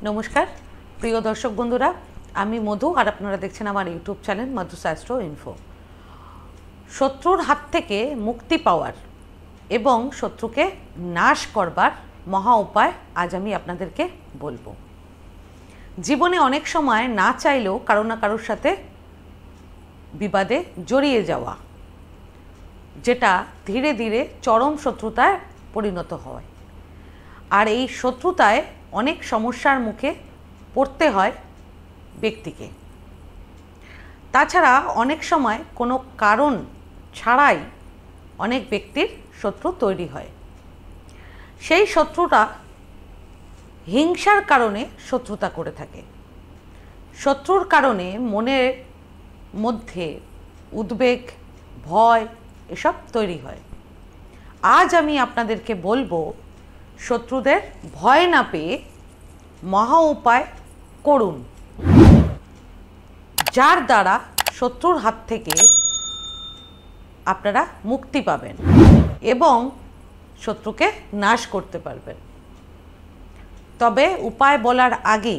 नमस्कार प्रिय दर्शक बंधुरा आमी मधु और आपनारा देखছেন আমার YouTube channel Madhu's astro info. शत्रुर हाथ থেকে मुक्ति पाওয়ার এবং শত্রুকে नाश करবার महा उपाय आज आमी आपनादेरके बोलबो। जीवने अनेक समय ना चाइलेও कारो ना कारोर साथे विवादे जड़िए जावा जेटा धीरे धीरे चरम शत्रुताय परिणत हय और এই শত্রুতায় अनेक समस्यार मुखे पड़ते हैं व्यक्तिके। ताछाड़ा अनेक समय कोनो कारण छाड़ाई अनेक व्यक्तिर शत्रु तैरी है। सेई शत्रुता हिंसार कारणे शत्रुता करे थाके। शत्रुर कारणे मनेर मध्य उद्वेग भय एसब तैरी है। आज आमी आपनादेरके बोलबो शत्रुदेर भय ना पेये महा उपाय करुन जार द्वारा शत्रुर हाथ थेके आपनारा मुक्ति पाबेन एबं शत्रुके नाश करते पारबेन। तबे उपाय बोलार आगे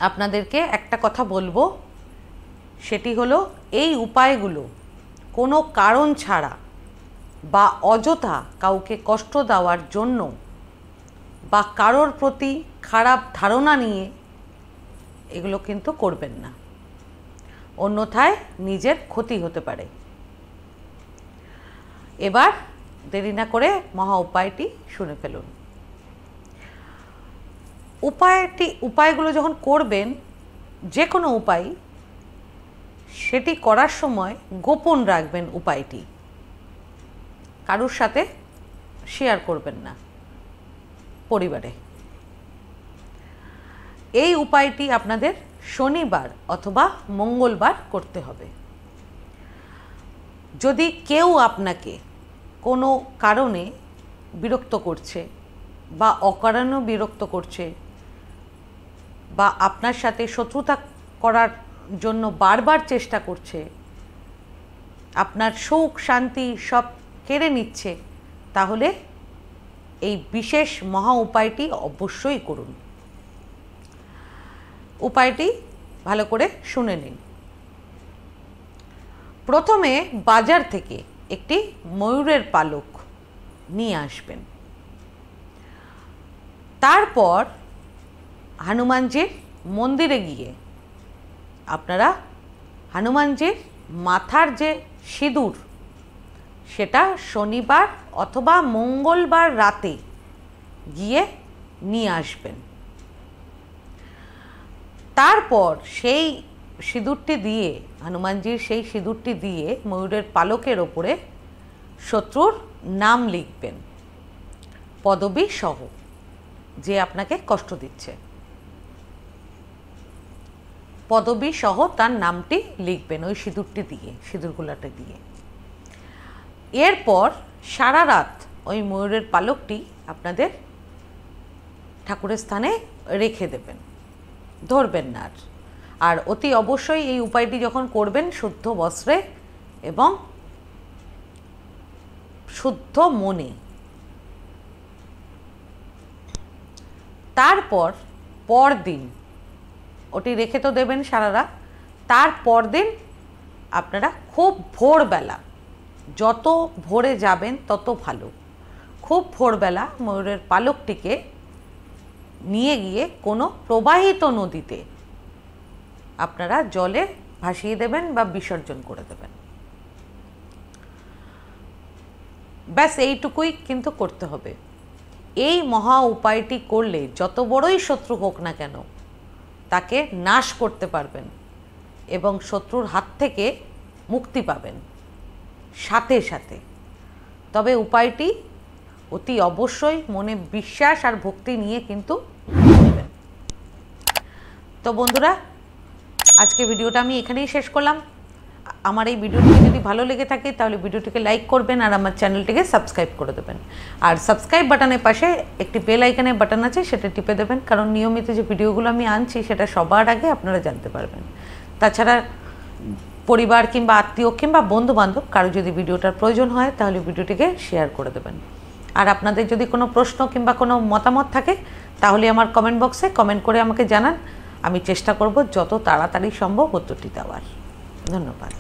आपनादेरके एकटा कथा बोलबो, सेटी हलो एई उपायगुलो कोनो कारण छाड़ा बा अजथा काउके कष्ट देওয়ার জন্য বা কারোর প্রতি খারাপ ধারণা নিয়ে এগুলো কিন্তু করবেন না, অন্যথায় নিজের ক্ষতি হতে পারে। এবার দেরি না করে মহা উপায়টি শুনে ফেলুন। উপায়গুলো যখন করবেন, যে কোনো উপায় সেটি করার সময় গোপন রাখবেন। উপায়টি কারোর সাথে শেয়ার করবেন না পরিবারে। এই উপায়টি আপনাদের শনিবার অথবা মঙ্গলবার করতে হবে। যদি কেউ আপনাকে কোনো কারণে বিরক্ত করছে বা অকারণে বিরক্ত করছে বা আপনার সাথে শত্রুতা করার জন্য বারবার চেষ্টা করছে, আপনার সুখ শান্তি সব কেড়ে নিচ্ছে, তাহলে এই বিশেষ মহা উপায়টি অবশ্যই করুন। উপায়টি ভালো করে শুনে নিন। প্রথমে বাজার থেকে একটি ময়ূরের পালক নিয়ে আসবেন। তারপর হনুমানজির মন্দিরে গিয়ে আপনারা হনুমানজির মাথার যে সিঁদুর সেটা শনিবার অথবা মঙ্গলবার রাতে গিয়ে নিয়ে আসবেন। তারপর সেই সিঁদুরটি দিয়ে হনুমানজির সেই সিঁদুরটি দিয়ে ময়ূরের পালকের ওপরে শত্রুর নাম লিখবেন, পদবী সহ, যে আপনাকে কষ্ট দিচ্ছে পদবী সহ তার নামটি লিখবেন ওই সিঁদুরটি দিয়ে, সিঁদুরগুলাটা দিয়ে। এরপর সারা রাত ওই ময়ূরের পালকটি আপনাদের ঠাকুরের স্থানে রেখে দেবেন, ধরবেন না। আর অতি অবশ্যই এই উপায়টি যখন করবেন শুদ্ধ বস্ত্রে এবং শুদ্ধ মনে। তারপর পরদিন ওটি রেখে তো দেবেন সারা রাত, তার পরদিন আপনারা খুব ভোরবেলা, যত ভোরে যাবেন তত ভালো, খুব ভোরবেলা ময়ূরের পালকটিকে নিয়ে গিয়ে কোনো প্রবাহিত নদীতে আপনারা জলে ভাসিয়ে দেবেন বা বিসর্জন করে দেবেন। ব্যাস এইটুকুই কিন্তু করতে হবে। এই মহা উপায়টি করলে যত বড়ই শত্রু হোক না কেন তাকে নাশ করতে পারবেন এবং শত্রুর হাত থেকে মুক্তি পাবেন সাথে সাথে। তবে উপায়টি অতি অবশ্যই মনে বিশ্বাস আর ভক্তি নিয়ে কিন্তু করবেন। তো বন্ধুরা, আজকে ভিডিওটা আমি এখানেই শেষ করলাম। আমার এই ভিডিওটি যদি ভালো লেগে থাকে তাহলে ভিডিওটিকে লাইক করবেন আর আমার চ্যানেলটিকে সাবস্ক্রাইব করে দেবেন। আর সাবস্ক্রাইব বাটনের পাশে একটি বেল আইকনের বাটন আছে, সেটা টিপে দেবেন, কারণ নিয়মিত যে ভিডিওগুলো আমি আনছি সেটা সবার আগে আপনারা জানতে পারবেন। তাছাড়া পরিবার কিংবা আত্মীয় কিংবা বন্ধু বান্ধব কারো যদি ভিডিওটার প্রয়োজন হয় তাহলে ভিডিওটিকে শেয়ার করে দেবেন। আর আপনাদের যদি কোনো প্রশ্ন কিংবা কোনো মতামত থাকে তাহলে আমার কমেন্ট বক্সে কমেন্ট করে আমাকে জানান, আমি চেষ্টা করব যত তাড়াতাড়ি সম্ভব উত্তরটি দেওয়ার। ধন্যবাদ।